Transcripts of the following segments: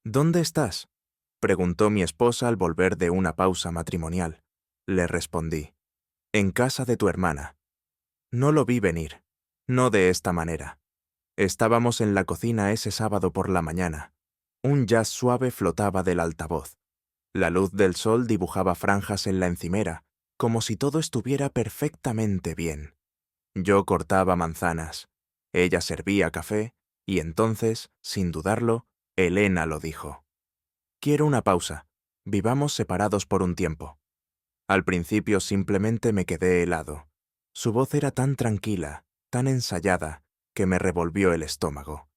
¿Dónde estás?, preguntó mi esposa al volver de una pausa matrimonial. Le respondí, en casa de tu hermana. No lo vi venir. No de esta manera. Estábamos en la cocina ese sábado por la mañana. Un jazz suave flotaba del altavoz. La luz del sol dibujaba franjas en la encimera, como si todo estuviera perfectamente bien. Yo cortaba manzanas. Ella servía café, y entonces, sin dudarlo, Elena lo dijo. Quiero una pausa. Vivamos separados por un tiempo. Al principio simplemente me quedé helado. Su voz era tan tranquila, tan ensayada, que me revolvió el estómago.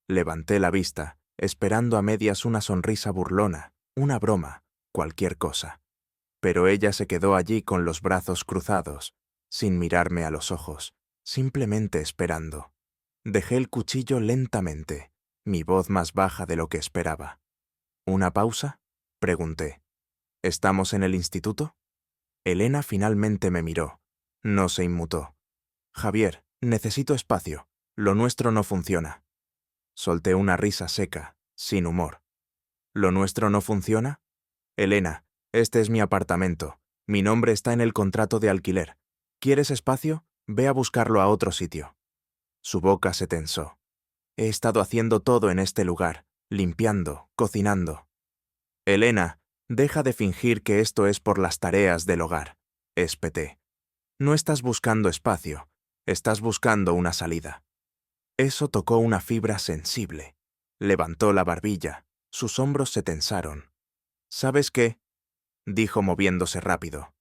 Levanté la vista, esperando a medias una sonrisa burlona, una broma, cualquier cosa. Pero ella se quedó allí con los brazos cruzados, sin mirarme a los ojos, simplemente esperando. Dejé el cuchillo lentamente, mi voz más baja de lo que esperaba. ¿Una pausa?, pregunté. ¿Estamos en el instituto? Elena finalmente me miró. No se inmutó. Javier, necesito espacio. Lo nuestro no funciona. Solté una risa seca, sin humor. ¿Lo nuestro no funciona? Elena, este es mi apartamento. Mi nombre está en el contrato de alquiler. ¿Quieres espacio? Ve a buscarlo a otro sitio. Su boca se tensó. He estado haciendo todo en este lugar, limpiando, cocinando. Elena, deja de fingir que esto es por las tareas del hogar, espeté. No estás buscando espacio, estás buscando una salida. Eso tocó una fibra sensible. Levantó la barbilla, sus hombros se tensaron. ¿Sabes qué?, dijo moviéndose rápido.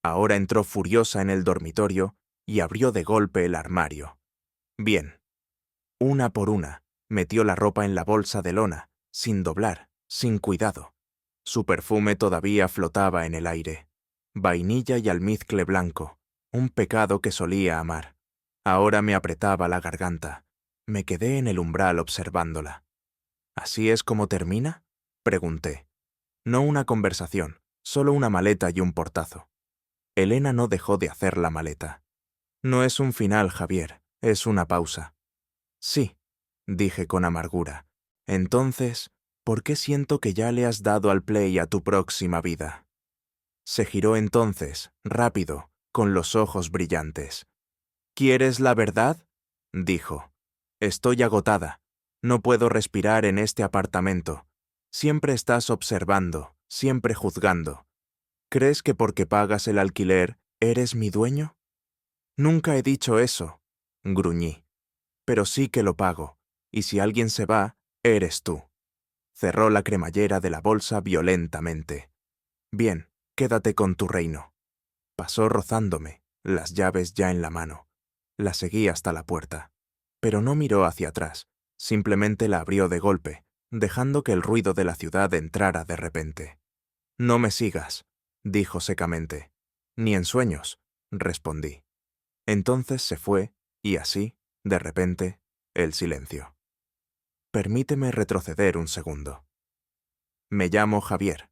Ahora entró furiosa en el dormitorio y abrió de golpe el armario. Bien. Una por una, metió la ropa en la bolsa de lona, sin doblar, sin cuidado. Su perfume todavía flotaba en el aire. Vainilla y almizcle blanco, un pecado que solía amar. Ahora me apretaba la garganta. Me quedé en el umbral observándola. ¿Así es como termina?, pregunté. No una conversación, solo una maleta y un portazo. Elena no dejó de hacer la maleta. No es un final, Javier, es una pausa. Sí, dije con amargura. Entonces, ¿por qué siento que ya le has dado al play a tu próxima vida? Se giró entonces, rápido, con los ojos brillantes. ¿Quieres la verdad?, dijo. Estoy agotada. No puedo respirar en este apartamento. Siempre estás observando, siempre juzgando. ¿Crees que porque pagas el alquiler, eres mi dueño? Nunca he dicho eso, gruñí. Pero sí que lo pago, y si alguien se va, eres tú. Cerró la cremallera de la bolsa violentamente. Bien, quédate con tu reino. Pasó rozándome, las llaves ya en la mano. La seguí hasta la puerta, pero no miró hacia atrás, simplemente la abrió de golpe, dejando que el ruido de la ciudad entrara de repente. No me sigas, dijo secamente. Ni en sueños, respondí. Entonces se fue, y así, de repente, el silencio. Permíteme retroceder un segundo. Me llamo Javier.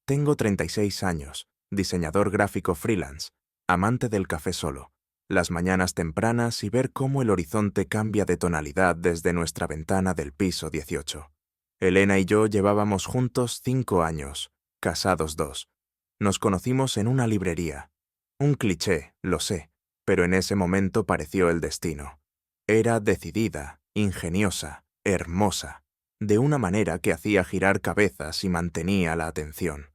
Tengo 36 años, diseñador gráfico freelance, amante del café solo, las mañanas tempranas y ver cómo el horizonte cambia de tonalidad desde nuestra ventana del piso 18. Elena y yo llevábamos juntos 5 años, casados 2. Nos conocimos en una librería. Un cliché, lo sé, pero en ese momento pareció el destino. Era decidida, ingeniosa, hermosa, de una manera que hacía girar cabezas y mantenía la atención.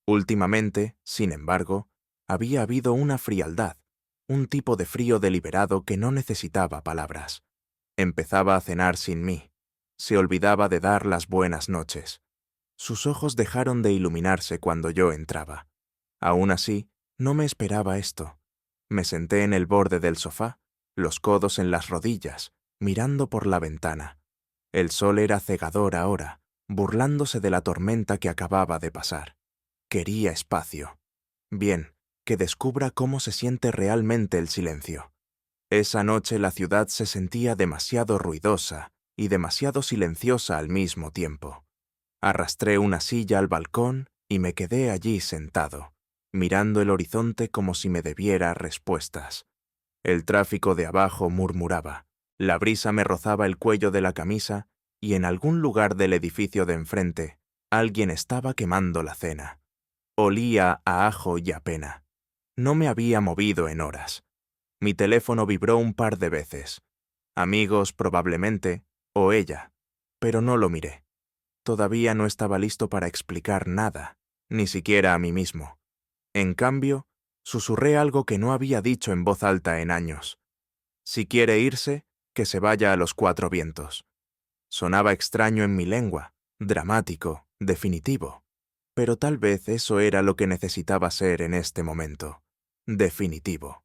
Últimamente, sin embargo, había habido una frialdad, un tipo de frío deliberado que no necesitaba palabras. Empezaba a cenar sin mí. Se olvidaba de dar las buenas noches. Sus ojos dejaron de iluminarse cuando yo entraba. Aún así, no me esperaba esto. Me senté en el borde del sofá, los codos en las rodillas, mirando por la ventana. El sol era cegador ahora, burlándose de la tormenta que acababa de pasar. Quería espacio. Bien, que descubra cómo se siente realmente el silencio. Esa noche la ciudad se sentía demasiado ruidosa y demasiado silenciosa al mismo tiempo. Arrastré una silla al balcón y me quedé allí sentado, mirando el horizonte como si me debiera respuestas. El tráfico de abajo murmuraba, la brisa me rozaba el cuello de la camisa y en algún lugar del edificio de enfrente alguien estaba quemando la cena. Olía a ajo y a pena. No me había movido en horas. Mi teléfono vibró un par de veces. Amigos probablemente, o ella, pero no lo miré. Todavía no estaba listo para explicar nada, ni siquiera a mí mismo. En cambio, susurré algo que no había dicho en voz alta en años. Si quiere irse, que se vaya a los 4 vientos. Sonaba extraño en mi lengua, dramático, definitivo. Pero tal vez eso era lo que necesitaba ser en este momento. Definitivo.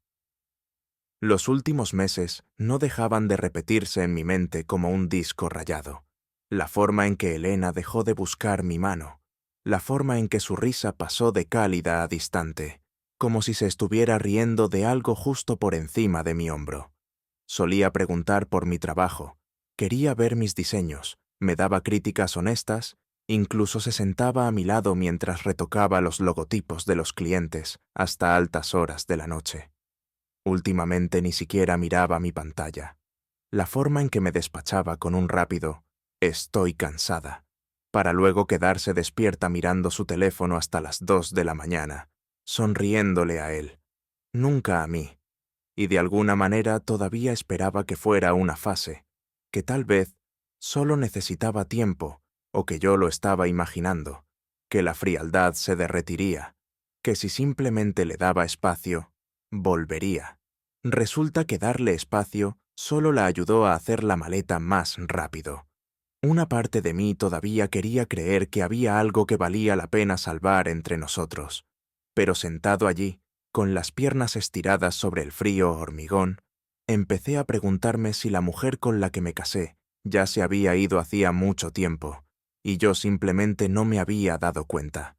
Los últimos meses no dejaban de repetirse en mi mente como un disco rayado. La forma en que Elena dejó de buscar mi mano. La forma en que su risa pasó de cálida a distante, como si se estuviera riendo de algo justo por encima de mi hombro. Solía preguntar por mi trabajo, quería ver mis diseños, me daba críticas honestas, incluso se sentaba a mi lado mientras retocaba los logotipos de los clientes hasta altas horas de la noche. Últimamente ni siquiera miraba mi pantalla. La forma en que me despachaba con un rápido «estoy cansada», para luego quedarse despierta mirando su teléfono hasta las 2 de la mañana, sonriéndole a él, nunca a mí. Y de alguna manera todavía esperaba que fuera una fase, que tal vez solo necesitaba tiempo, o que yo lo estaba imaginando, que la frialdad se derretiría, que si simplemente le daba espacio, volvería. Resulta que darle espacio solo la ayudó a hacer la maleta más rápido. Una parte de mí todavía quería creer que había algo que valía la pena salvar entre nosotros, pero sentado allí, con las piernas estiradas sobre el frío hormigón, empecé a preguntarme si la mujer con la que me casé ya se había ido hacía mucho tiempo, y yo simplemente no me había dado cuenta.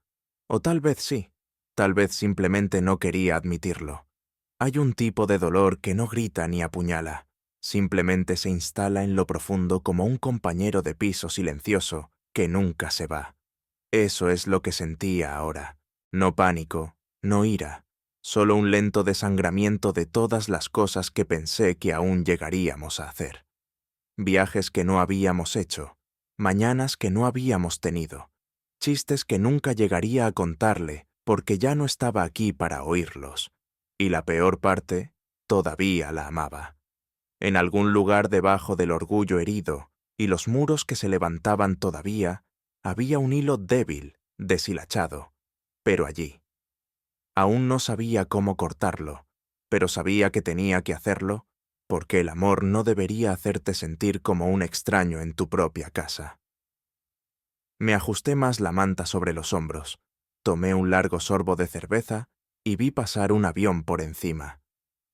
O tal vez sí, tal vez simplemente no quería admitirlo. Hay un tipo de dolor que no grita ni apuñala, simplemente se instala en lo profundo como un compañero de piso silencioso que nunca se va. Eso es lo que sentía ahora. No pánico, no ira, solo un lento desangramiento de todas las cosas que pensé que aún llegaríamos a hacer. Viajes que no habíamos hecho, mañanas que no habíamos tenido, chistes que nunca llegaría a contarle porque ya no estaba aquí para oírlos. Y la peor parte, todavía la amaba. En algún lugar debajo del orgullo herido y los muros que se levantaban todavía, había un hilo débil, deshilachado, pero allí. Aún no sabía cómo cortarlo, pero sabía que tenía que hacerlo, porque el amor no debería hacerte sentir como un extraño en tu propia casa. Me ajusté más la manta sobre los hombros, tomé un largo sorbo de cerveza y vi pasar un avión por encima.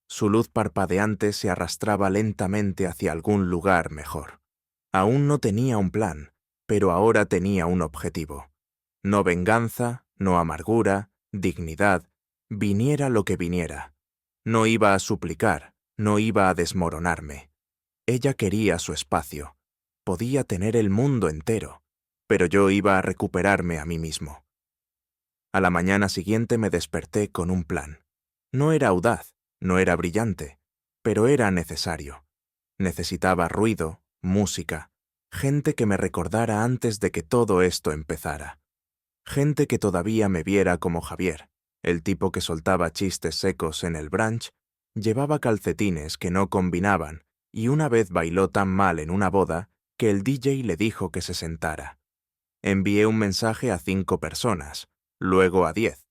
Su luz parpadeante se arrastraba lentamente hacia algún lugar mejor. Aún no tenía un plan, pero ahora tenía un objetivo. No venganza, no amargura, dignidad, viniera lo que viniera. No iba a suplicar, no iba a desmoronarme. Ella quería su espacio. Podía tener el mundo entero, pero yo iba a recuperarme a mí mismo. A la mañana siguiente me desperté con un plan. No era audaz, no era brillante, pero era necesario. Necesitaba ruido, música, gente que me recordara antes de que todo esto empezara. Gente que todavía me viera como Javier, el tipo que soltaba chistes secos en el brunch, llevaba calcetines que no combinaban y una vez bailó tan mal en una boda que el DJ le dijo que se sentara. Envié un mensaje a 5 personas, luego a 10.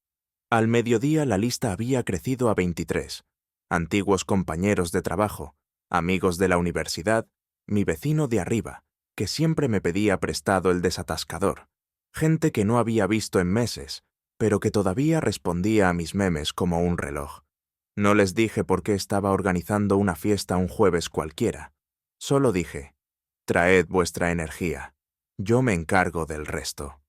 Al mediodía la lista había crecido a 23. Antiguos compañeros de trabajo, amigos de la universidad, mi vecino de arriba, que siempre me pedía prestado el desatascador, gente que no había visto en meses, pero que todavía respondía a mis memes como un reloj. No les dije por qué estaba organizando una fiesta un jueves cualquiera. Solo dije, traed vuestra energía, yo me encargo del resto.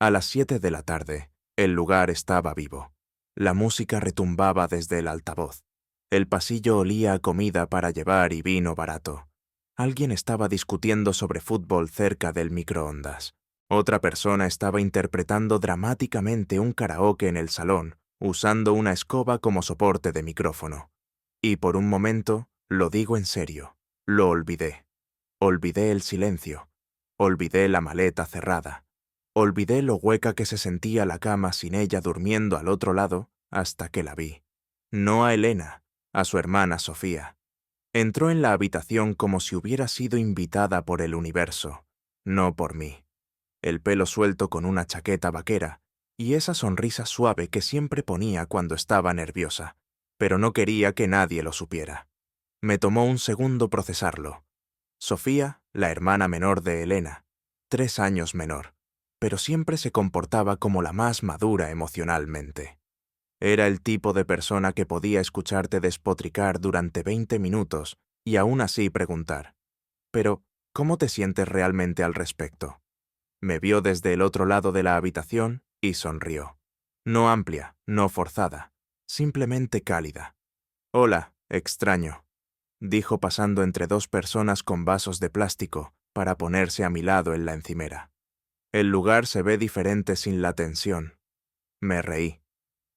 A las 7 de la tarde, el lugar estaba vivo. La música retumbaba desde el altavoz. El pasillo olía a comida para llevar y vino barato. Alguien estaba discutiendo sobre fútbol cerca del microondas. Otra persona estaba interpretando dramáticamente un karaoke en el salón, usando una escoba como soporte de micrófono. Y por un momento, lo digo en serio, lo olvidé. Olvidé el silencio. Olvidé la maleta cerrada. Olvidé lo hueca que se sentía la cama sin ella durmiendo al otro lado hasta que la vi. No a Elena, a su hermana Sofía. Entró en la habitación como si hubiera sido invitada por el universo, no por mí. El pelo suelto con una chaqueta vaquera y esa sonrisa suave que siempre ponía cuando estaba nerviosa, pero no quería que nadie lo supiera. Me tomó un segundo procesarlo. Sofía, la hermana menor de Elena, 3 años menor, pero siempre se comportaba como la más madura emocionalmente. Era el tipo de persona que podía escucharte despotricar durante 20 minutos y aún así preguntar, «Pero, ¿cómo te sientes realmente al respecto?» Me vio desde el otro lado de la habitación y sonrió. No amplia, no forzada, simplemente cálida. «Hola, extraño», dijo pasando entre 2 personas con vasos de plástico para ponerse a mi lado en la encimera. «El lugar se ve diferente sin la tensión». Me reí.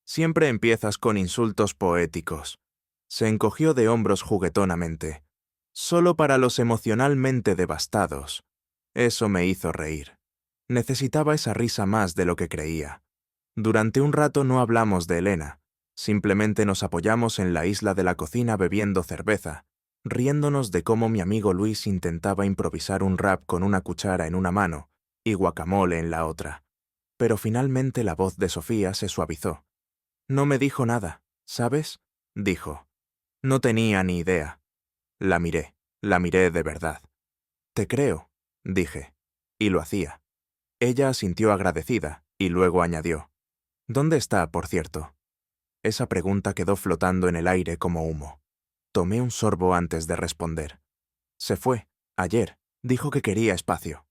«Siempre empiezas con insultos poéticos». Se encogió de hombros juguetonamente. «Solo para los emocionalmente devastados». Eso me hizo reír. Necesitaba esa risa más de lo que creía. Durante un rato no hablamos de Elena. Simplemente nos apoyamos en la isla de la cocina bebiendo cerveza, riéndonos de cómo mi amigo Luis intentaba improvisar un rap con una cuchara en una mano y guacamole en la otra. Pero finalmente la voz de Sofía se suavizó. «No me dijo nada, ¿sabes?», dijo. No tenía ni idea. La miré de verdad. «Te creo», dije, y lo hacía. Ella asintió agradecida y luego añadió, «¿Dónde está, por cierto?». Esa pregunta quedó flotando en el aire como humo. Tomé un sorbo antes de responder. «Se fue, ayer, dijo que quería espacio».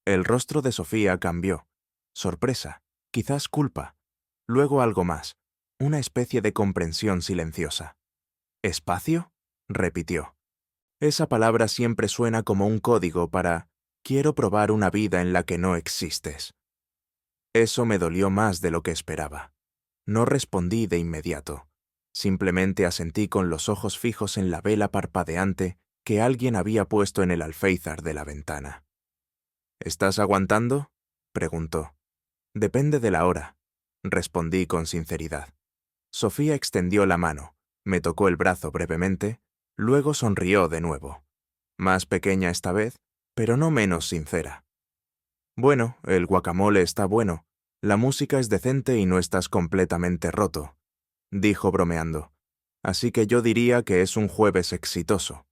El rostro de Sofía cambió. Sorpresa, quizás culpa, luego algo más, una especie de comprensión silenciosa. «¿Espacio?», repitió. Esa palabra siempre suena como un código para «quiero probar una vida en la que no existes». Eso me dolió más de lo que esperaba. No respondí de inmediato. Simplemente asentí con los ojos fijos en la vela parpadeante que alguien había puesto en el alféizar de la ventana. «¿Estás aguantando?», preguntó. «Depende de la hora», respondí con sinceridad. Sofía extendió la mano, me tocó el brazo brevemente, luego sonrió de nuevo. Más pequeña esta vez, pero no menos sincera. «Bueno, el guacamole está bueno, la música es decente y no estás completamente roto», dijo bromeando. «Así que yo diría que es un jueves exitoso».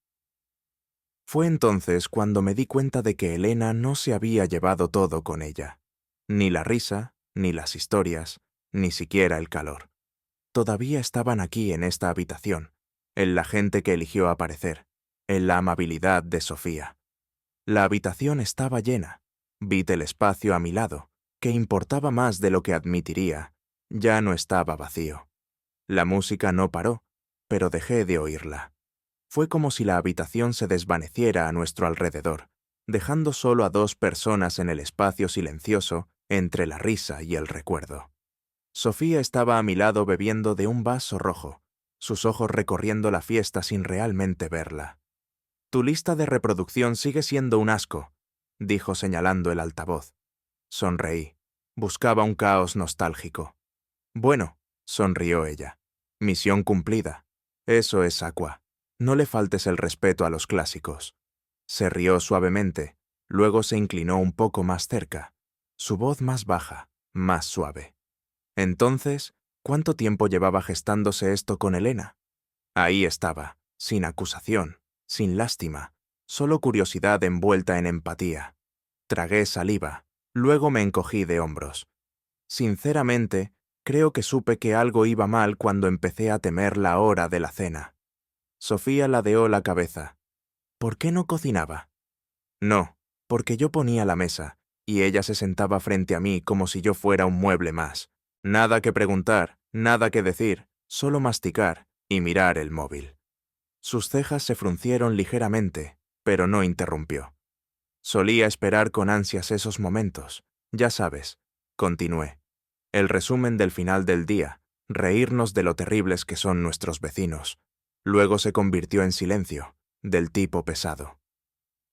Fue entonces cuando me di cuenta de que Elena no se había llevado todo con ella. Ni la risa, ni las historias, ni siquiera el calor. Todavía estaban aquí en esta habitación, en la gente que eligió aparecer, en la amabilidad de Sofía. La habitación estaba llena. Vi el espacio a mi lado, que importaba más de lo que admitiría. Ya no estaba vacío. La música no paró, pero dejé de oírla. Fue como si la habitación se desvaneciera a nuestro alrededor, dejando solo a 2 personas en el espacio silencioso entre la risa y el recuerdo. Sofía estaba a mi lado bebiendo de un vaso rojo, sus ojos recorriendo la fiesta sin realmente verla. «Tu lista de reproducción sigue siendo un asco», dijo señalando el altavoz. Sonreí. Buscaba un caos nostálgico. «Bueno», sonrió ella. «Misión cumplida. Eso es Aqua. No le faltes el respeto a los clásicos». Se rió suavemente, luego se inclinó un poco más cerca, su voz más baja, más suave. Entonces, ¿cuánto tiempo llevaba gestándose esto con Elena? Ahí estaba, sin acusación, sin lástima, solo curiosidad envuelta en empatía. Tragué saliva, luego me encogí de hombros. Sinceramente, creo que supe que algo iba mal cuando empecé a temer la hora de la cena. Sofía ladeó la cabeza. «¿Por qué no cocinaba?» «No, porque yo ponía la mesa, y ella se sentaba frente a mí como si yo fuera un mueble más. Nada que preguntar, nada que decir, solo masticar y mirar el móvil». Sus cejas se fruncieron ligeramente, pero no interrumpió. «Solía esperar con ansias esos momentos. Ya sabes», continué. «El resumen del final del día, reírnos de lo terribles que son nuestros vecinos». Luego se convirtió en silencio, del tipo pesado.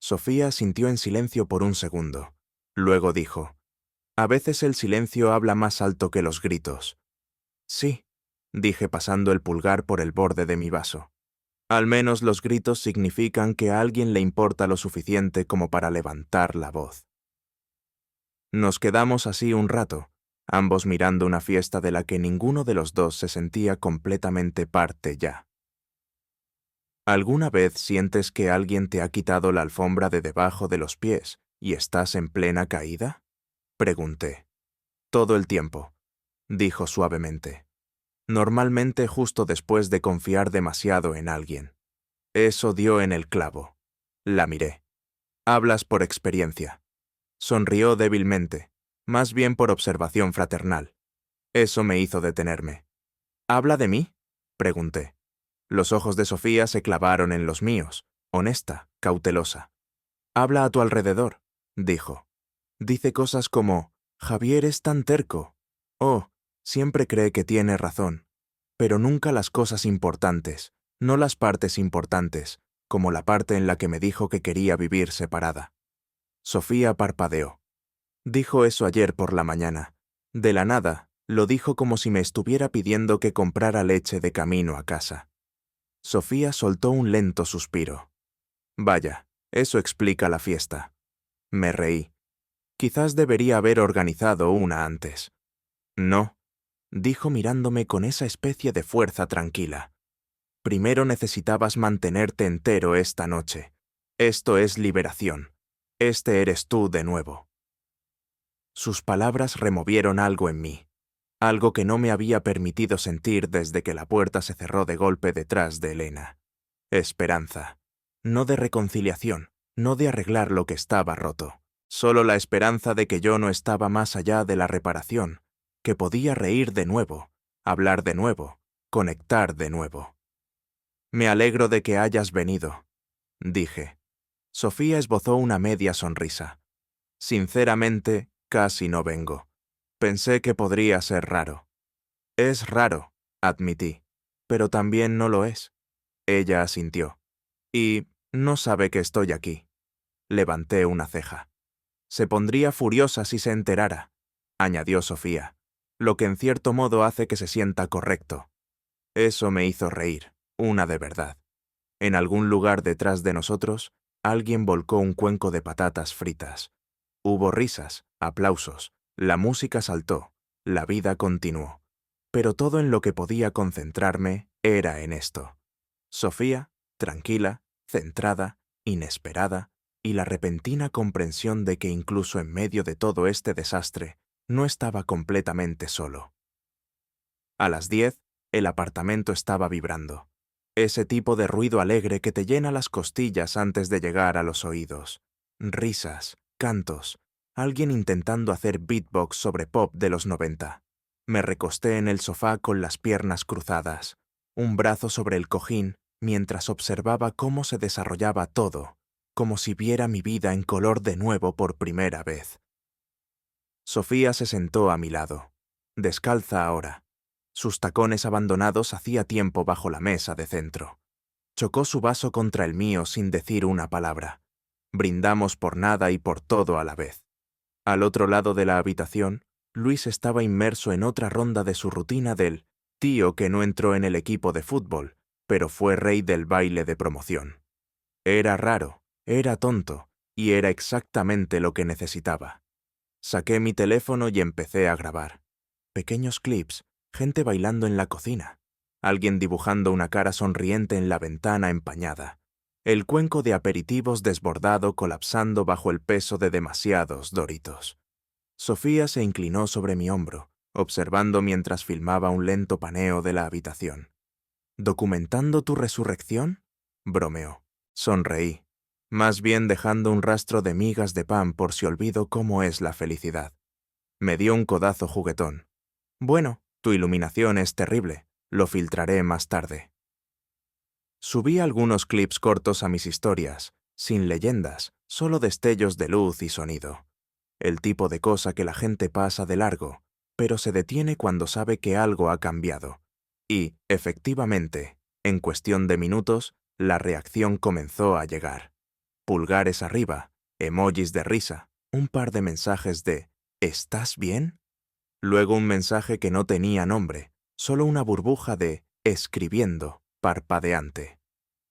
Sofía asintió en silencio por un segundo. Luego dijo, «A veces el silencio habla más alto que los gritos». «Sí», dije pasando el pulgar por el borde de mi vaso. «Al menos los gritos significan que a alguien le importa lo suficiente como para levantar la voz». Nos quedamos así un rato, ambos mirando una fiesta de la que ninguno de los dos se sentía completamente parte ya. ¿Alguna vez sientes que alguien te ha quitado la alfombra de debajo de los pies y estás en plena caída? Pregunté. Todo el tiempo, dijo suavemente. Normalmente justo después de confiar demasiado en alguien. Eso dio en el clavo. La miré. Hablas por experiencia. Sonrió débilmente, más bien por observación fraternal. Eso me hizo detenerme. ¿Habla de mí?, pregunté. Los ojos de Sofía se clavaron en los míos, honesta, cautelosa. «Habla a tu alrededor», dijo. «Dice cosas como, Javier es tan terco. Oh, siempre cree que tiene razón. Pero nunca las cosas importantes, no las partes importantes, como la parte en la que me dijo que quería vivir separada». Sofía parpadeó. «Dijo eso ayer por la mañana. De la nada, lo dijo como si me estuviera pidiendo que comprara leche de camino a casa». Sofía soltó un lento suspiro. «Vaya, eso explica la fiesta». Me reí. «Quizás debería haber organizado una antes». «No», dijo mirándome con esa especie de fuerza tranquila. «Primero necesitabas mantenerte entero esta noche. Esto es liberación. Este eres tú de nuevo». Sus palabras removieron algo en mí, algo que no me había permitido sentir desde que la puerta se cerró de golpe detrás de Elena. Esperanza. No de reconciliación, no de arreglar lo que estaba roto. Solo la esperanza de que yo no estaba más allá de la reparación, que podía reír de nuevo, hablar de nuevo, conectar de nuevo. «Me alegro de que hayas venido», dije. Sofía esbozó una media sonrisa. «Sinceramente, casi no vengo. Pensé que podría ser raro». «Es raro», admití, «pero también no lo es». Ella asintió. «Y no sabe que estoy aquí». Levanté una ceja. «Se pondría furiosa si se enterara», añadió Sofía, «lo que en cierto modo hace que se sienta correcto». Eso me hizo reír, una de verdad. En algún lugar detrás de nosotros, alguien volcó un cuenco de patatas fritas. Hubo risas, aplausos, la música saltó, la vida continuó. Pero todo en lo que podía concentrarme era en esto. Sofía, tranquila, centrada, inesperada, y la repentina comprensión de que incluso en medio de todo este desastre, no estaba completamente solo. A las 10, el apartamento estaba vibrando. Ese tipo de ruido alegre que te llena las costillas antes de llegar a los oídos. Risas, cantos, alguien intentando hacer beatbox sobre pop de los 90. Me recosté en el sofá con las piernas cruzadas, un brazo sobre el cojín, mientras observaba cómo se desarrollaba todo, como si viera mi vida en color de nuevo por primera vez. Sofía se sentó a mi lado, descalza ahora. Sus tacones abandonados hacía tiempo bajo la mesa de centro. Chocó su vaso contra el mío sin decir una palabra. Brindamos por nada y por todo a la vez. Al otro lado de la habitación, Luis estaba inmerso en otra ronda de su rutina del tío que no entró en el equipo de fútbol, pero fue rey del baile de promoción. Era raro, era tonto, y era exactamente lo que necesitaba. Saqué mi teléfono y empecé a grabar. Pequeños clips, gente bailando en la cocina, alguien dibujando una cara sonriente en la ventana empañada, el cuenco de aperitivos desbordado colapsando bajo el peso de demasiados Doritos. Sofía se inclinó sobre mi hombro, observando mientras filmaba un lento paneo de la habitación. «¿Documentando tu resurrección?», bromeó. Sonreí, más bien dejando un rastro de migas de pan por si olvido cómo es la felicidad. Me dio un codazo juguetón. «Bueno, tu iluminación es terrible. Lo filtraré más tarde». Subí algunos clips cortos a mis historias, sin leyendas, solo destellos de luz y sonido. El tipo de cosa que la gente pasa de largo, pero se detiene cuando sabe que algo ha cambiado. Y, efectivamente, en cuestión de minutos, la reacción comenzó a llegar. pulgares arriba, emojis de risa, un par de mensajes de ¿estás bien? Luego un mensaje que no tenía nombre, solo una burbuja de escribiendo, parpadeante.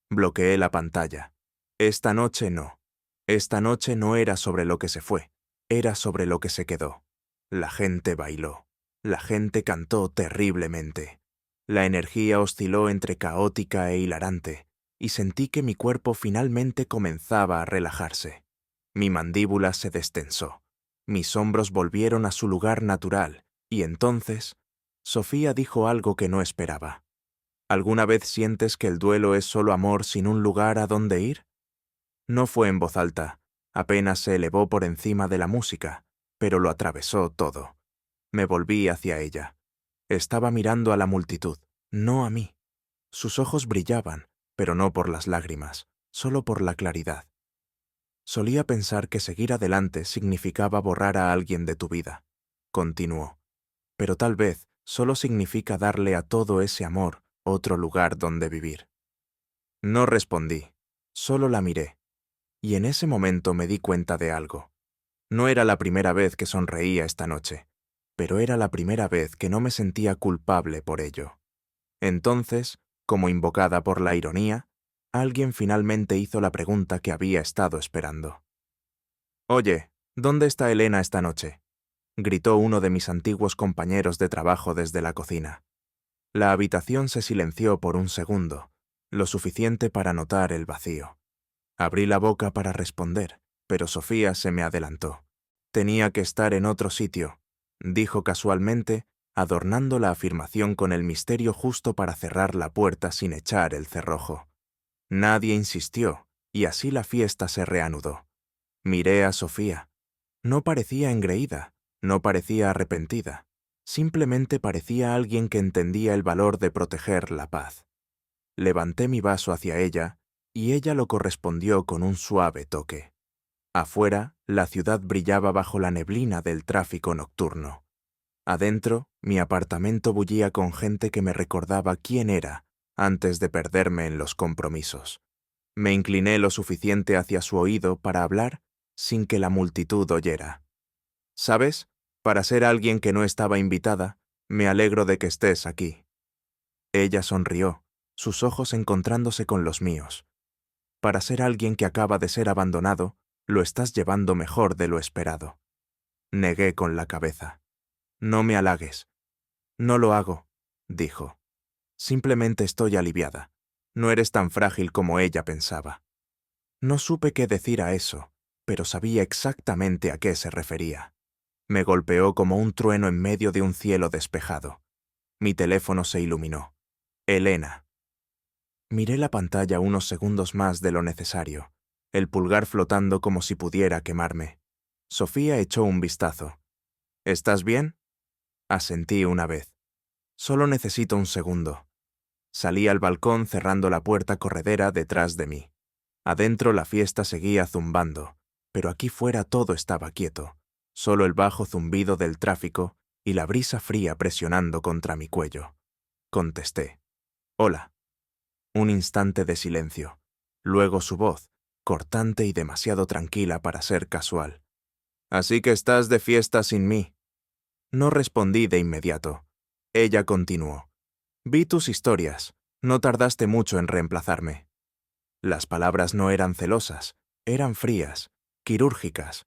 Bloqueé la pantalla. Esta noche no. Esta noche no era sobre lo que se fue, era sobre lo que se quedó. La gente bailó. La gente cantó terriblemente. La energía osciló entre caótica e hilarante, y sentí que mi cuerpo finalmente comenzaba a relajarse. Mi mandíbula se destensó. Mis hombros volvieron a su lugar natural, y entonces, Sofía dijo algo que no esperaba. ¿Alguna vez sientes que el duelo es solo amor sin un lugar a donde ir? No fue en voz alta, apenas se elevó por encima de la música, pero lo atravesó todo. Me volví hacia ella. Estaba mirando a la multitud, no a mí. Sus ojos brillaban, pero no por las lágrimas, solo por la claridad. Solía pensar que seguir adelante significaba borrar a alguien de tu vida. Continuó. Pero tal vez solo significa darle a todo ese amor otro lugar donde vivir. No respondí, solo la miré. Y en ese momento me di cuenta de algo. No era la primera vez que sonreía esta noche, pero era la primera vez que no me sentía culpable por ello. Entonces, como invocada por la ironía, alguien finalmente hizo la pregunta que había estado esperando. «Oye, ¿dónde está Elena esta noche?», gritó uno de mis antiguos compañeros de trabajo desde la cocina. La habitación se silenció por un segundo, lo suficiente para notar el vacío. Abrí la boca para responder, pero Sofía se me adelantó. «Tenía que estar en otro sitio», dijo casualmente, adornando la afirmación con el misterio justo para cerrar la puerta sin echar el cerrojo. Nadie insistió, y así la fiesta se reanudó. Miré a Sofía. No parecía engreída, no parecía arrepentida. Simplemente parecía alguien que entendía el valor de proteger la paz. Levanté mi vaso hacia ella, y ella lo correspondió con un suave toque. Afuera, la ciudad brillaba bajo la neblina del tráfico nocturno. Adentro, mi apartamento bullía con gente que me recordaba quién era antes de perderme en los compromisos. Me incliné lo suficiente hacia su oído para hablar sin que la multitud oyera. «¿Sabes? Para ser alguien que no estaba invitada, me alegro de que estés aquí». Ella sonrió, sus ojos encontrándose con los míos. «Para ser alguien que acaba de ser abandonado, lo estás llevando mejor de lo esperado». Negué con la cabeza. «No me halagues». «No lo hago», dijo. «Simplemente estoy aliviada. No eres tan frágil como ella pensaba». No supe qué decir a eso, pero sabía exactamente a qué se refería. Me golpeó como un trueno en medio de un cielo despejado. Mi teléfono se iluminó. Elena. Miré la pantalla unos segundos más de lo necesario, el pulgar flotando como si pudiera quemarme. Sofía echó un vistazo. «¿Estás bien?». Asentí una vez. «Solo necesito un segundo». Salí al balcón cerrando la puerta corredera detrás de mí. Adentro la fiesta seguía zumbando, pero aquí fuera todo estaba quieto, solo el bajo zumbido del tráfico y la brisa fría presionando contra mi cuello. Contesté. «Hola». Un instante de silencio. Luego su voz, cortante y demasiado tranquila para ser casual. «Así que estás de fiesta sin mí». No respondí de inmediato. Ella continuó. «Vi tus historias. No tardaste mucho en reemplazarme». Las palabras no eran celosas, eran frías, quirúrgicas.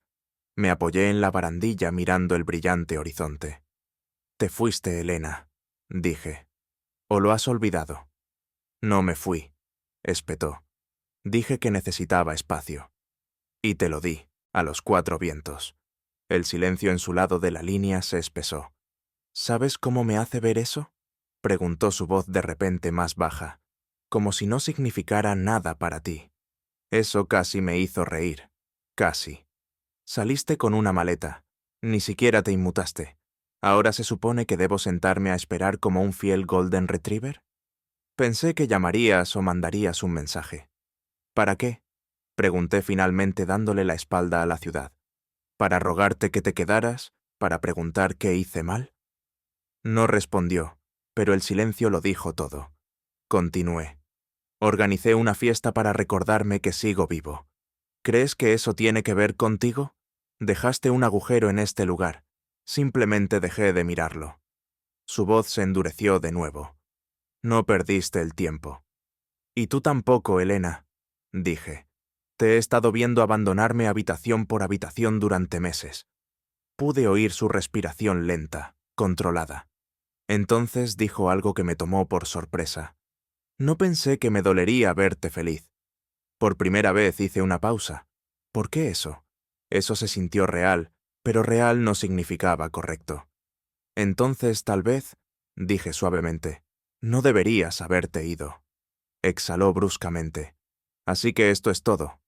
Me apoyé en la barandilla mirando el brillante horizonte. «Te fuiste, Elena», dije. «¿O lo has olvidado?» «No me fui», espetó. «Dije que necesitaba espacio». «Y te lo di, a los 4 vientos». El silencio en su lado de la línea se espesó. «¿Sabes cómo me hace ver eso?», preguntó su voz de repente más baja, como si no significara nada para ti. Eso casi me hizo reír. Casi. Saliste con una maleta. Ni siquiera te inmutaste. ¿Ahora se supone que debo sentarme a esperar como un fiel Golden Retriever? Pensé que llamarías o mandarías un mensaje. ¿Para qué?, pregunté finalmente dándole la espalda a la ciudad. ¿Para rogarte que te quedaras? ¿Para preguntar qué hice mal? No respondió, pero el silencio lo dijo todo. Continué. Organicé una fiesta para recordarme que sigo vivo. ¿Crees que eso tiene que ver contigo? Dejaste un agujero en este lugar. Simplemente dejé de mirarlo. Su voz se endureció de nuevo. No perdiste el tiempo. Y tú tampoco, Elena, dije. Te he estado viendo abandonarme habitación por habitación durante meses. Pude oír su respiración lenta, controlada. Entonces dijo algo que me tomó por sorpresa. No pensé que me dolería verte feliz. Por primera vez hice una pausa. ¿Por qué eso? Eso se sintió real, pero real no significaba correcto. Entonces, tal vez, dije suavemente, no deberías haberte ido. Exhaló bruscamente. Así que esto es todo.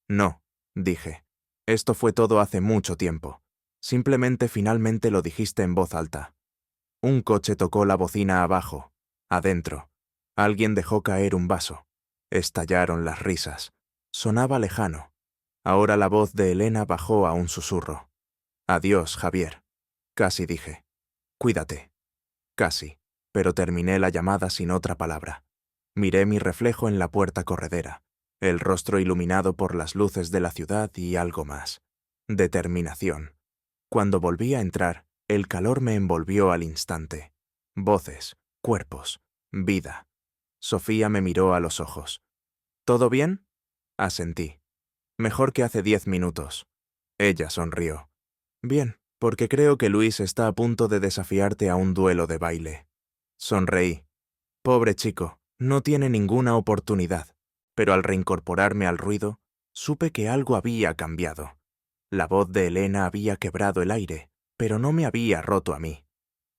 No, dije. Esto fue todo hace mucho tiempo. Simplemente finalmente lo dijiste en voz alta. Un coche tocó la bocina abajo, adentro. Alguien dejó caer un vaso. Estallaron las risas. Sonaba lejano. Ahora la voz de Elena bajó a un susurro. Adiós, Javier. Casi dije. Cuídate. Casi. Pero terminé la llamada sin otra palabra. Miré mi reflejo en la puerta corredera, el rostro iluminado por las luces de la ciudad y algo más. Determinación. Cuando volví a entrar, el calor me envolvió al instante. Voces, cuerpos, vida. Sofía me miró a los ojos. ¿Todo bien? Asentí. Mejor que hace 10 minutos. Ella sonrió. Bien, porque creo que Luis está a punto de desafiarte a un duelo de baile. Sonreí. Pobre chico, no tiene ninguna oportunidad. Pero al reincorporarme al ruido, supe que algo había cambiado. La voz de Elena había quebrado el aire, pero no me había roto a mí.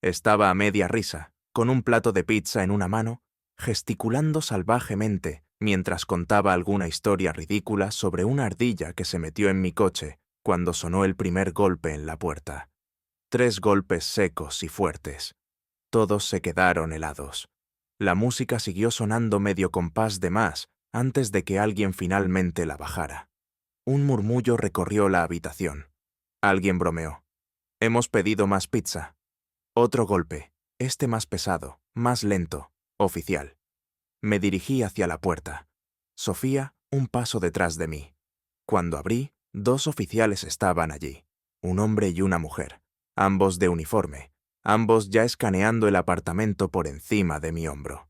Estaba a media risa, con un plato de pizza en una mano, gesticulando salvajemente mientras contaba alguna historia ridícula sobre una ardilla que se metió en mi coche cuando sonó el primer golpe en la puerta. 3 golpes secos y fuertes. Todos se quedaron helados. La música siguió sonando medio compás de más antes de que alguien finalmente la bajara. Un murmullo recorrió la habitación. Alguien bromeó. Hemos pedido más pizza. Otro golpe, este más pesado, más lento, oficial. Me dirigí hacia la puerta. Sofía, un paso detrás de mí. Cuando abrí, 2 oficiales estaban allí, un hombre y una mujer, ambos de uniforme, ambos ya escaneando el apartamento por encima de mi hombro.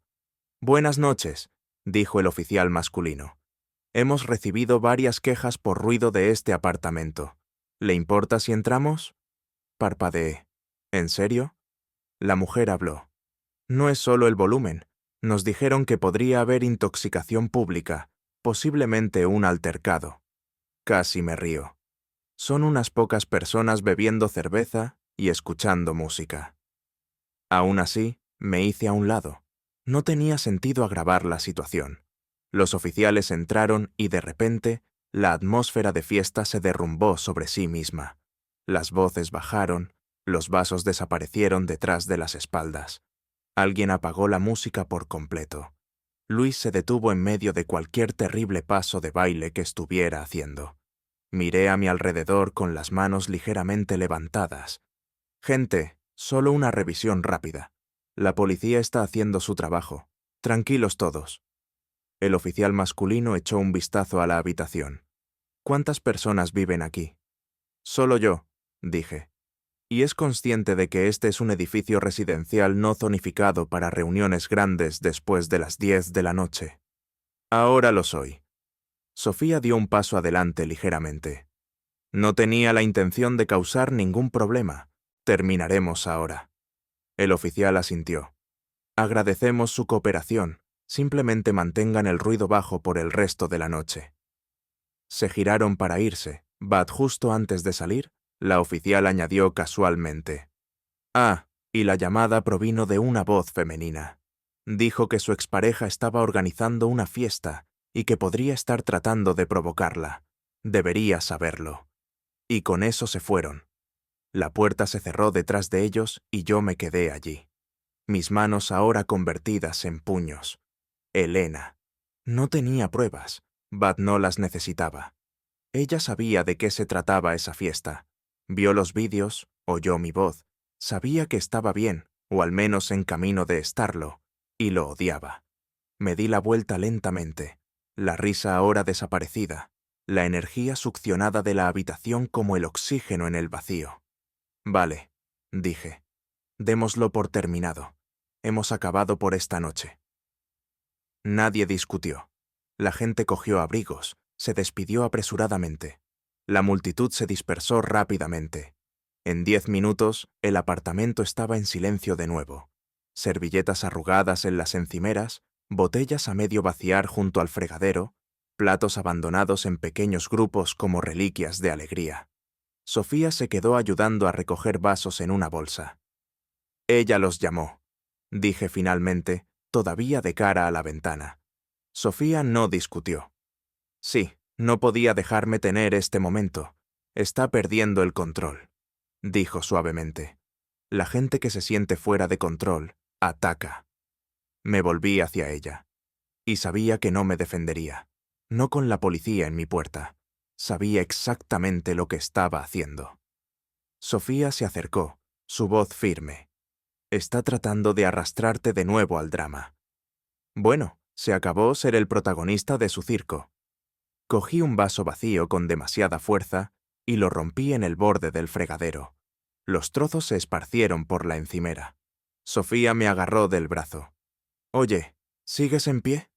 Buenas noches, dijo el oficial masculino. Hemos recibido varias quejas por ruido de este apartamento. ¿Le importa si entramos? Parpadeé. ¿En serio? La mujer habló. No es solo el volumen. Nos dijeron que podría haber intoxicación pública, posiblemente un altercado. Casi me río. Son unas pocas personas bebiendo cerveza y escuchando música. Aún así, me hice a un lado. No tenía sentido agravar la situación. Los oficiales entraron y de repente, la atmósfera de fiesta se derrumbó sobre sí misma. Las voces bajaron, los vasos desaparecieron detrás de las espaldas. Alguien apagó la música por completo. Luis se detuvo en medio de cualquier terrible paso de baile que estuviera haciendo. Miré a mi alrededor con las manos ligeramente levantadas. Gente, solo una revisión rápida. La policía está haciendo su trabajo. Tranquilos todos. El oficial masculino echó un vistazo a la habitación. ¿Cuántas personas viven aquí? Solo yo, dije. Y es consciente de que este es un edificio residencial no zonificado para reuniones grandes después de las 10 de la noche. Ahora lo soy. Sofía dio un paso adelante ligeramente. No tenía la intención de causar ningún problema. Terminaremos ahora. El oficial asintió. Agradecemos su cooperación. Simplemente mantengan el ruido bajo por el resto de la noche. Se giraron para irse, but justo antes de salir, la oficial añadió casualmente. Ah, y la llamada provino de una voz femenina. Dijo que su expareja estaba organizando una fiesta y que podría estar tratando de provocarla. Debería saberlo. Y con eso se fueron. La puerta se cerró detrás de ellos y yo me quedé allí. Mis manos ahora convertidas en puños. Elena. No tenía pruebas, but no las necesitaba. Ella sabía de qué se trataba esa fiesta. Vio los vídeos, oyó mi voz, sabía que estaba bien, o al menos en camino de estarlo, y lo odiaba. Me di la vuelta lentamente, la risa ahora desaparecida, la energía succionada de la habitación como el oxígeno en el vacío. Vale, dije. Démoslo por terminado. Hemos acabado por esta noche. Nadie discutió. La gente cogió abrigos, se despidió apresuradamente. La multitud se dispersó rápidamente. En 10 minutos, el apartamento estaba en silencio de nuevo. Servilletas arrugadas en las encimeras, botellas a medio vaciar junto al fregadero, platos abandonados en pequeños grupos como reliquias de alegría. Sofía se quedó ayudando a recoger vasos en una bolsa. Ella los llamó, dije finalmente, todavía de cara a la ventana. Sofía no discutió. Sí, no podía dejarme tener este momento. Está perdiendo el control, dijo suavemente. La gente que se siente fuera de control, ataca. Me volví hacia ella. Y sabía que no me defendería. No con la policía en mi puerta. Sabía exactamente lo que estaba haciendo. Sofía se acercó, su voz firme. Está tratando de arrastrarte de nuevo al drama. Bueno, se acabó ser el protagonista de su circo. Cogí un vaso vacío con demasiada fuerza y lo rompí en el borde del fregadero. Los trozos se esparcieron por la encimera. Sofía me agarró del brazo. Oye, ¿sigues en pie?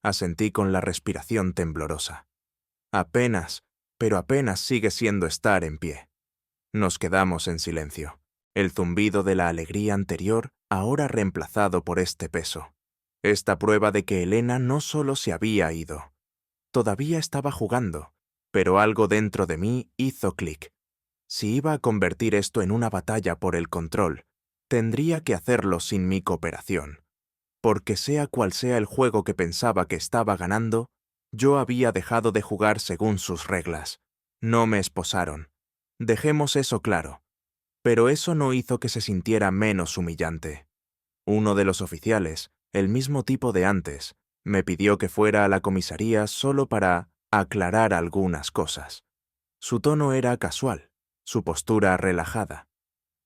Asentí con la respiración temblorosa. Apenas, pero apenas sigue siendo estar en pie. Nos quedamos en silencio. El zumbido de la alegría anterior ahora reemplazado por este peso. Esta prueba de que Elena no solo se había ido. Todavía estaba jugando, pero algo dentro de mí hizo clic. Si iba a convertir esto en una batalla por el control, tendría que hacerlo sin mi cooperación. Porque sea cual sea el juego que pensaba que estaba ganando, yo había dejado de jugar según sus reglas. No me esposaron. Dejemos eso claro. Pero eso no hizo que se sintiera menos humillante. Uno de los oficiales, el mismo tipo de antes, me pidió que fuera a la comisaría solo para aclarar algunas cosas. Su tono era casual, su postura relajada.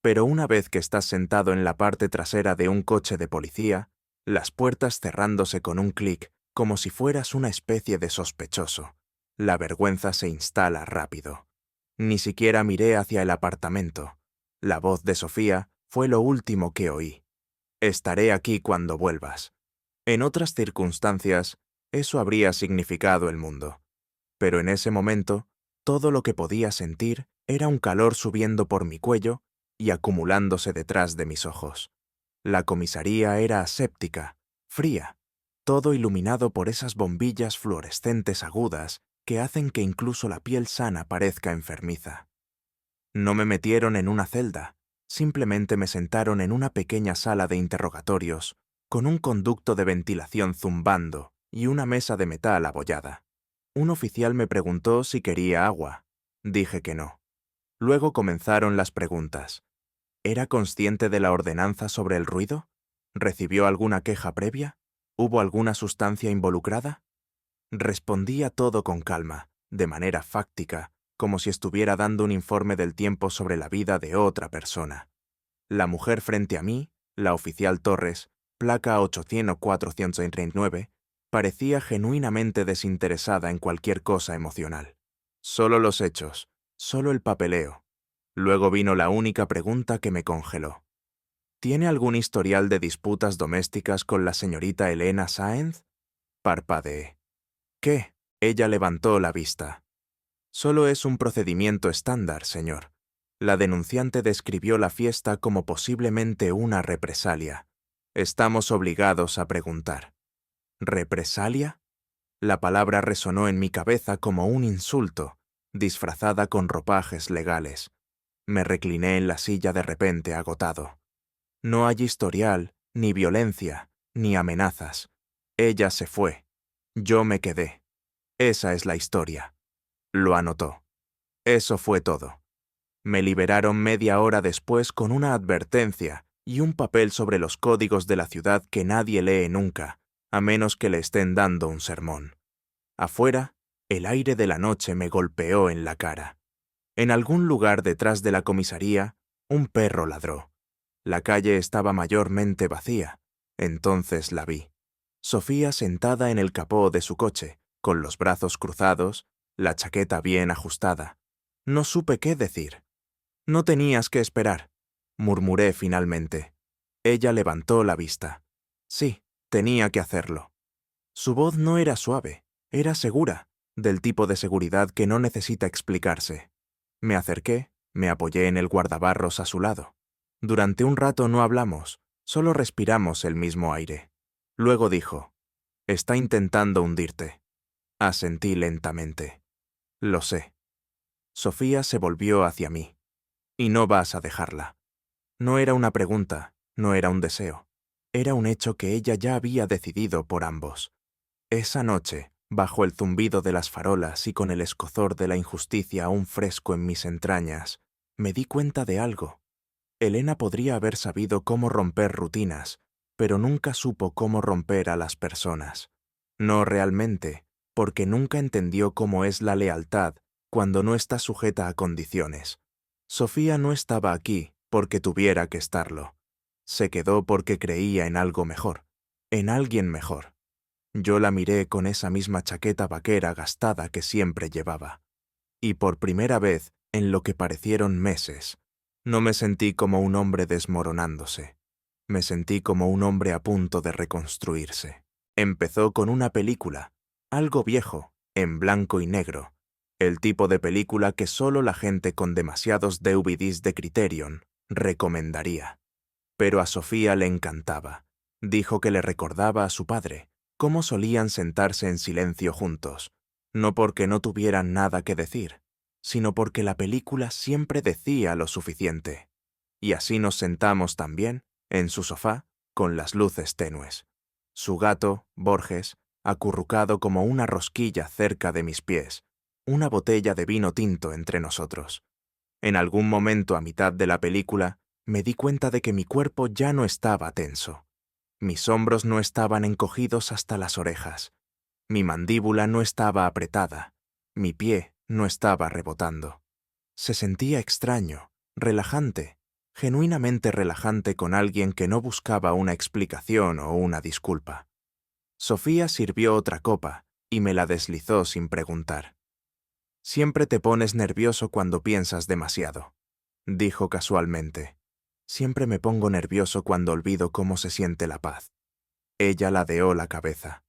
Pero una vez que estás sentado en la parte trasera de un coche de policía, las puertas cerrándose con un clic, como si fueras una especie de sospechoso, la vergüenza se instala rápido. Ni siquiera miré hacia el apartamento. La voz de Sofía fue lo último que oí. Estaré aquí cuando vuelvas. En otras circunstancias, eso habría significado el mundo. Pero en ese momento, todo lo que podía sentir era un calor subiendo por mi cuello y acumulándose detrás de mis ojos. La comisaría era aséptica, fría, todo iluminado por esas bombillas fluorescentes agudas que hacen que incluso la piel sana parezca enfermiza. No me metieron en una celda, simplemente me sentaron en una pequeña sala de interrogatorios, con un conducto de ventilación zumbando y una mesa de metal abollada. Un oficial me preguntó si quería agua. Dije que no. Luego comenzaron las preguntas. ¿Era consciente de la ordenanza sobre el ruido? ¿Recibió alguna queja previa? ¿Hubo alguna sustancia involucrada? Respondía todo con calma, de manera fáctica, como si estuviera dando un informe del tiempo sobre la vida de otra persona. La mujer frente a mí, la oficial Torres, placa 800-439, parecía genuinamente desinteresada en cualquier cosa emocional. Solo los hechos, solo el papeleo. Luego vino la única pregunta que me congeló. ¿Tiene algún historial de disputas domésticas con la señorita Elena Sáenz? Parpadeé. ¿Qué? Ella levantó la vista. Solo es un procedimiento estándar, señor. La denunciante describió la fiesta como posiblemente una represalia. Estamos obligados a preguntar. ¿Represalia? La palabra resonó en mi cabeza como un insulto, disfrazada con ropajes legales. Me recliné en la silla de repente agotado. No hay historial, ni violencia, ni amenazas. Ella se fue. Yo me quedé. Esa es la historia. Lo anotó. Eso fue todo. Me liberaron media hora después con una advertencia y un papel sobre los códigos de la ciudad que nadie lee nunca, a menos que le estén dando un sermón. Afuera, el aire de la noche me golpeó en la cara. En algún lugar detrás de la comisaría, un perro ladró. La calle estaba mayormente vacía. Entonces la vi. Sofía sentada en el capó de su coche, con los brazos cruzados, la chaqueta bien ajustada. No supe qué decir. No tenías que esperar, murmuré finalmente. Ella levantó la vista. Sí, tenía que hacerlo. Su voz no era suave, era segura, del tipo de seguridad que no necesita explicarse. Me acerqué, me apoyé en el guardabarros a su lado. Durante un rato no hablamos, solo respiramos el mismo aire. Luego dijo, «Está intentando hundirte». Asentí lentamente. Lo sé. Sofía se volvió hacia mí. «Y no vas a dejarla». No era una pregunta, no era un deseo. Era un hecho que ella ya había decidido por ambos. Esa noche, bajo el zumbido de las farolas y con el escozor de la injusticia aún fresco en mis entrañas, me di cuenta de algo. Elena podría haber sabido cómo romper rutinas, pero nunca supo cómo romper a las personas. No realmente, porque nunca entendió cómo es la lealtad cuando no está sujeta a condiciones. Sofía no estaba aquí porque tuviera que estarlo. Se quedó porque creía en algo mejor, en alguien mejor. Yo la miré con esa misma chaqueta vaquera gastada que siempre llevaba. Y por primera vez, en lo que parecieron meses, no me sentí como un hombre desmoronándose. Me sentí como un hombre a punto de reconstruirse. Empezó con una película, algo viejo, en blanco y negro, el tipo de película que solo la gente con demasiados DVDs de Criterion recomendaría. Pero a Sofía le encantaba. Dijo que le recordaba a su padre, cómo solían sentarse en silencio juntos, no porque no tuvieran nada que decir, sino porque la película siempre decía lo suficiente. Y así nos sentamos también, en su sofá, con las luces tenues. Su gato, Borges, acurrucado como una rosquilla cerca de mis pies, una botella de vino tinto entre nosotros. En algún momento a mitad de la película, me di cuenta de que mi cuerpo ya no estaba tenso. Mis hombros no estaban encogidos hasta las orejas. Mi mandíbula no estaba apretada. Mi pie no estaba rebotando. Se sentía extraño, relajante, genuinamente relajante con alguien que no buscaba una explicación o una disculpa. Sofía sirvió otra copa y me la deslizó sin preguntar. «Siempre te pones nervioso cuando piensas demasiado», dijo casualmente. «Siempre me pongo nervioso cuando olvido cómo se siente la paz». Ella ladeó la cabeza.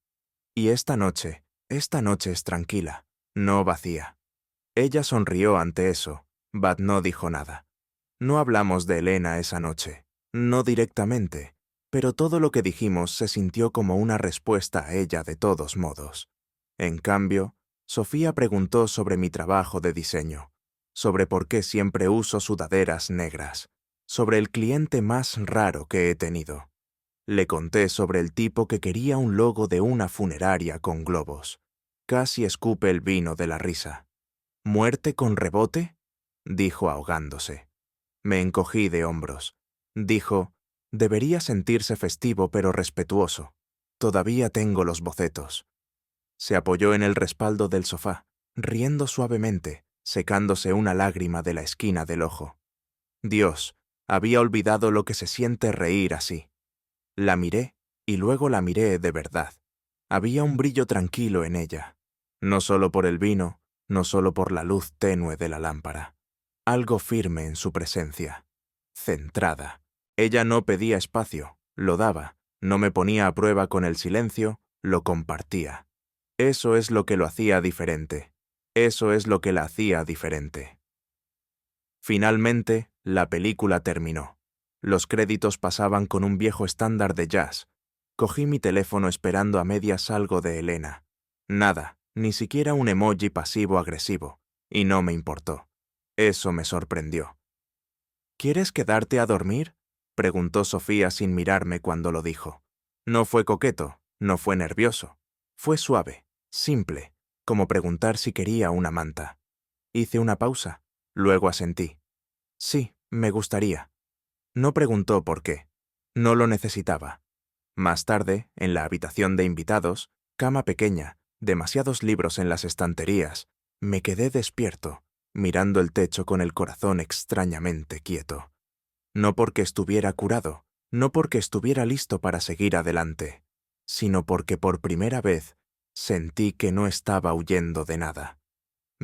«Y esta noche es tranquila, no vacía». Ella sonrió ante eso, but no dijo nada. No hablamos de Elena esa noche, no directamente, pero todo lo que dijimos se sintió como una respuesta a ella de todos modos. En cambio, Sofía preguntó sobre mi trabajo de diseño, sobre por qué siempre uso sudaderas negras, sobre el cliente más raro que he tenido. Le conté sobre el tipo que quería un logo de una funeraria con globos. Casi escupe el vino de la risa. «¿Muerte con rebote?», dijo ahogándose. Me encogí de hombros. Dijo, «Debería sentirse festivo pero respetuoso. Todavía tengo los bocetos». Se apoyó en el respaldo del sofá, riendo suavemente, secándose una lágrima de la esquina del ojo. Dios, había olvidado lo que se siente reír así. La miré, y luego la miré de verdad. Había un brillo tranquilo en ella. No solo por el vino, no solo por la luz tenue de la lámpara. Algo firme en su presencia. Centrada. Ella no pedía espacio, lo daba. No me ponía a prueba con el silencio, lo compartía. Eso es lo que lo hacía diferente. Eso es lo que la hacía diferente. Finalmente, la película terminó. Los créditos pasaban con un viejo estándar de jazz. Cogí mi teléfono esperando a medias algo de Elena. Nada, ni siquiera un emoji pasivo-agresivo, y no me importó. Eso me sorprendió. «¿Quieres quedarte a dormir?», preguntó Sofía sin mirarme cuando lo dijo. No fue coqueto, no fue nervioso. Fue suave, simple, como preguntar si quería una manta. Hice una pausa, luego asentí. «Sí, me gustaría». No preguntó por qué. No lo necesitaba. Más tarde, en la habitación de invitados, cama pequeña, demasiados libros en las estanterías, me quedé despierto, mirando el techo con el corazón extrañamente quieto. No porque estuviera curado, no porque estuviera listo para seguir adelante, sino porque por primera vez sentí que no estaba huyendo de nada.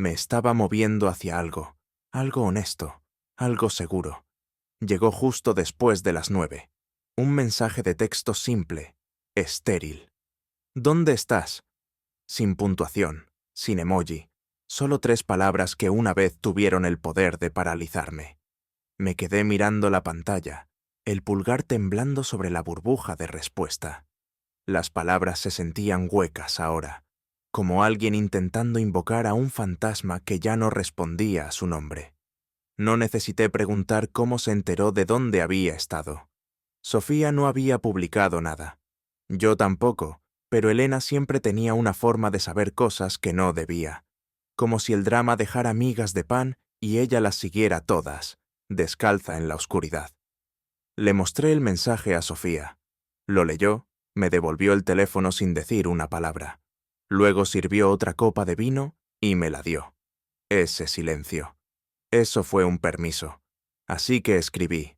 Me estaba moviendo hacia algo honesto, algo seguro. Llegó justo después de las 9. Un mensaje de texto simple, estéril. ¿Dónde estás? Sin puntuación, sin emoji, solo 3 palabras que una vez tuvieron el poder de paralizarme. Me quedé mirando la pantalla, el pulgar temblando sobre la burbuja de respuesta. Las palabras se sentían huecas ahora, como alguien intentando invocar a un fantasma que ya no respondía a su nombre. No necesité preguntar cómo se enteró de dónde había estado. Sofía no había publicado nada. Yo tampoco, pero Elena siempre tenía una forma de saber cosas que no debía, como si el drama dejara migas de pan y ella las siguiera todas, descalza en la oscuridad. Le mostré el mensaje a Sofía. Lo leyó, me devolvió el teléfono sin decir una palabra. Luego sirvió otra copa de vino y me la dio. Ese silencio. Eso fue un permiso. Así que escribí: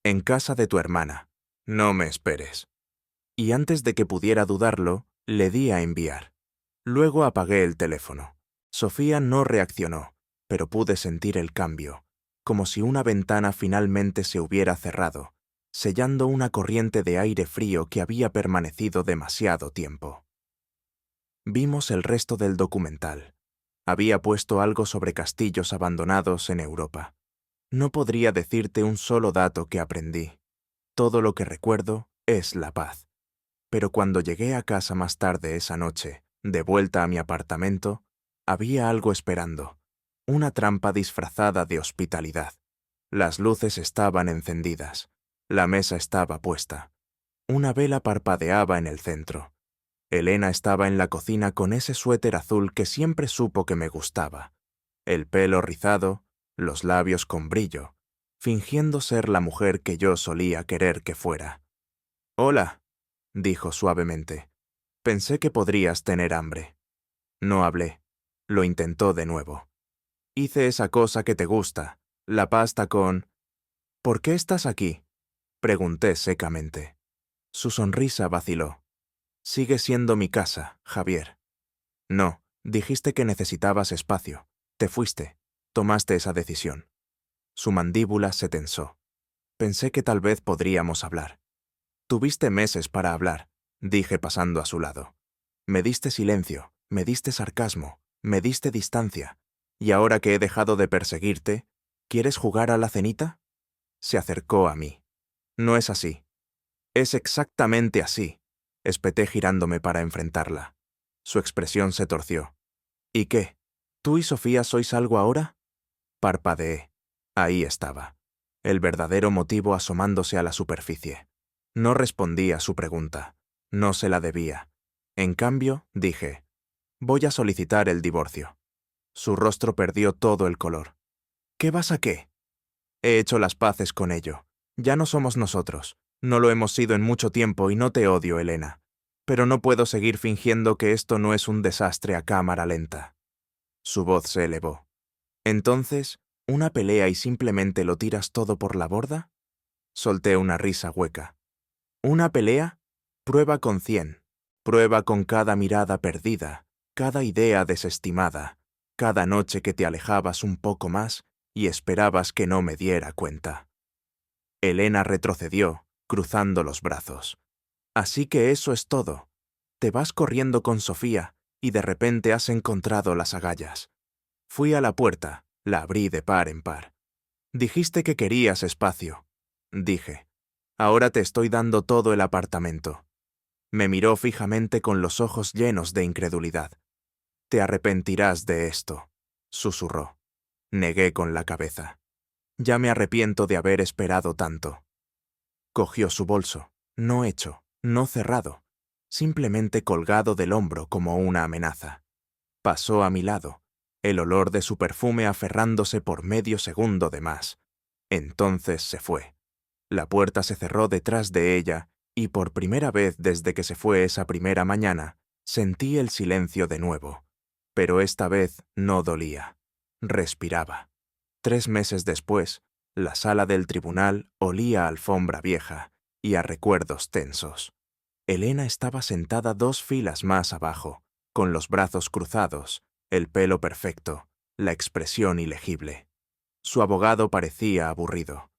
en casa de tu hermana. No me esperes. Y antes de que pudiera dudarlo, le di a enviar. Luego apagué el teléfono. Sofía no reaccionó, pero pude sentir el cambio, como si una ventana finalmente se hubiera cerrado, sellando una corriente de aire frío que había permanecido demasiado tiempo. Vimos el resto del documental. Había puesto algo sobre castillos abandonados en Europa. No podría decirte un solo dato que aprendí. Todo lo que recuerdo es la paz. Pero cuando llegué a casa más tarde esa noche, de vuelta a mi apartamento, había algo esperando. Una trampa disfrazada de hospitalidad. Las luces estaban encendidas. La mesa estaba puesta. Una vela parpadeaba en el centro. Elena estaba en la cocina con ese suéter azul que siempre supo que me gustaba. El pelo rizado, los labios con brillo, fingiendo ser la mujer que yo solía querer que fuera. «Hola», dijo suavemente. «Pensé que podrías tener hambre». No hablé. Lo intentó de nuevo. «Hice esa cosa que te gusta, la pasta con...» «¿Por qué estás aquí?», pregunté secamente. Su sonrisa vaciló. «Sigue siendo mi casa, Javier». «No, dijiste que necesitabas espacio. Te fuiste. Tomaste esa decisión». Su mandíbula se tensó. Pensé que tal vez podríamos hablar. «Tuviste meses para hablar», dije pasando a su lado. «Me diste silencio, me diste sarcasmo, me diste distancia. Y ahora que he dejado de perseguirte, ¿quieres jugar a la cenita?». Se acercó a mí. «No es así». «Es exactamente así», espeté girándome para enfrentarla. Su expresión se torció. «¿Y qué? ¿Tú y Sofía sois algo ahora?». Parpadeé. Ahí estaba. El verdadero motivo asomándose a la superficie. No respondí a su pregunta. No se la debía. En cambio, dije: «Voy a solicitar el divorcio». Su rostro perdió todo el color. «¿Qué vas a qué?». «He hecho las paces con ello. Ya no somos nosotros. No lo hemos sido en mucho tiempo y no te odio, Elena. Pero no puedo seguir fingiendo que esto no es un desastre a cámara lenta». Su voz se elevó. «Entonces, ¿una pelea y simplemente lo tiras todo por la borda?». Solté una risa hueca. «¿Una pelea? Prueba con 100. Prueba con cada mirada perdida, cada idea desestimada, cada noche que te alejabas un poco más y esperabas que no me diera cuenta». Elena retrocedió, cruzando los brazos. «Así que eso es todo. Te vas corriendo con Sofía y de repente has encontrado las agallas». Fui a la puerta, la abrí de par en par. «Dijiste que querías espacio», dije. «Ahora te estoy dando todo el apartamento». Me miró fijamente con los ojos llenos de incredulidad. «Te arrepentirás de esto», susurró. Negué con la cabeza. «Ya me arrepiento de haber esperado tanto». Cogió su bolso, no hecho, no cerrado, simplemente colgado del hombro como una amenaza. Pasó a mi lado, el olor de su perfume aferrándose por medio segundo de más. Entonces se fue. La puerta se cerró detrás de ella y por primera vez desde que se fue esa primera mañana, sentí el silencio de nuevo. Pero esta vez no dolía. Respiraba. 3 meses después, la sala del tribunal olía a alfombra vieja y a recuerdos tensos. Elena estaba sentada 2 filas más abajo, con los brazos cruzados, el pelo perfecto, la expresión ilegible. Su abogado parecía aburrido.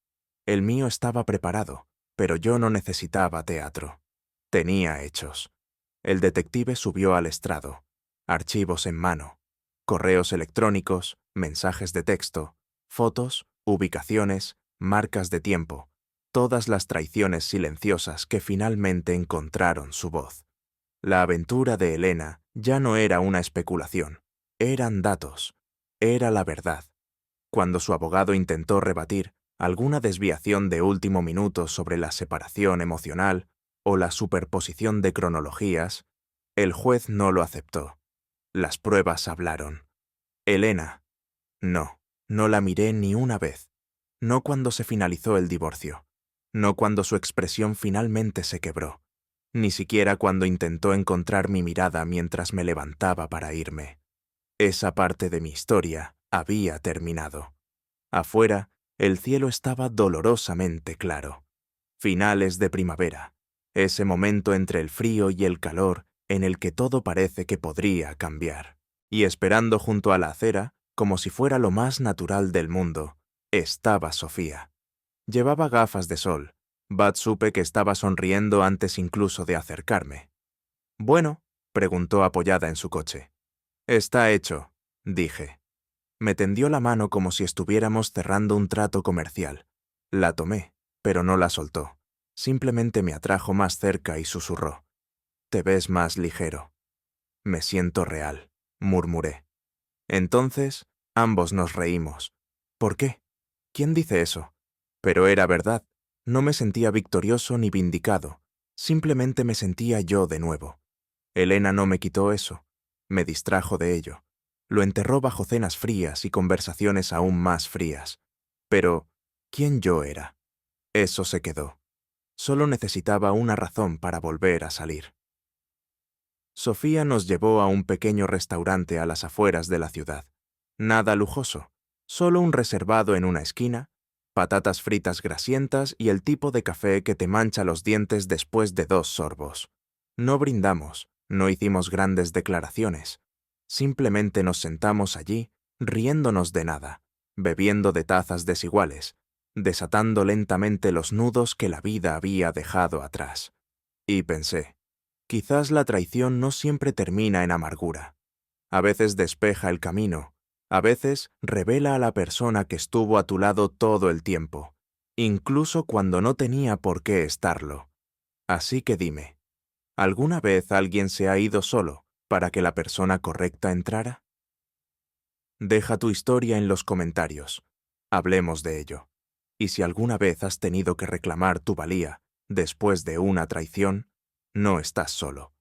El mío estaba preparado, pero yo no necesitaba teatro. Tenía hechos. El detective subió al estrado, archivos en mano, correos electrónicos, mensajes de texto, fotos, ubicaciones, marcas de tiempo, todas las traiciones silenciosas que finalmente encontraron su voz. La aventura de Elena ya no era una especulación, eran datos, era la verdad. Cuando su abogado intentó rebatir alguna desviación de último minuto sobre la separación emocional o la superposición de cronologías, el juez no lo aceptó. Las pruebas hablaron. Elena. No, no la miré ni una vez. No cuando se finalizó el divorcio. No cuando su expresión finalmente se quebró. Ni siquiera cuando intentó encontrar mi mirada mientras me levantaba para irme. Esa parte de mi historia había terminado. Afuera, el cielo estaba dolorosamente claro. Finales de primavera. Ese momento entre el frío y el calor en el que todo parece que podría cambiar. Y esperando junto a la acera, como si fuera lo más natural del mundo, estaba Sofía. Llevaba gafas de sol. Bud supe que estaba sonriendo antes incluso de acercarme. «Bueno», preguntó apoyada en su coche. «Está hecho», dije. Me tendió la mano como si estuviéramos cerrando un trato comercial. La tomé, pero no la soltó. Simplemente me atrajo más cerca y susurró. «Te ves más ligero». «Me siento real», murmuré. Entonces, ambos nos reímos. ¿Por qué? ¿Quién dice eso? Pero era verdad. No me sentía victorioso ni vindicado. Simplemente me sentía yo de nuevo. Elena no me quitó eso. Me distrajo de ello. Lo enterró bajo cenas frías y conversaciones aún más frías. Pero, ¿quién yo era? Eso se quedó. Solo necesitaba una razón para volver a salir. Sofía nos llevó a un pequeño restaurante a las afueras de la ciudad. Nada lujoso, solo un reservado en una esquina, patatas fritas grasientas y el tipo de café que te mancha los dientes después de 2 sorbos. No brindamos, no hicimos grandes declaraciones. Simplemente nos sentamos allí, riéndonos de nada, bebiendo de tazas desiguales, desatando lentamente los nudos que la vida había dejado atrás. Y pensé, quizás la traición no siempre termina en amargura. A veces despeja el camino, a veces revela a la persona que estuvo a tu lado todo el tiempo, incluso cuando no tenía por qué estarlo. Así que dime, ¿alguna vez alguien se ha ido solo para que la persona correcta entrara? Deja tu historia en los comentarios. Hablemos de ello. Y si alguna vez has tenido que reclamar tu valía después de una traición, no estás solo.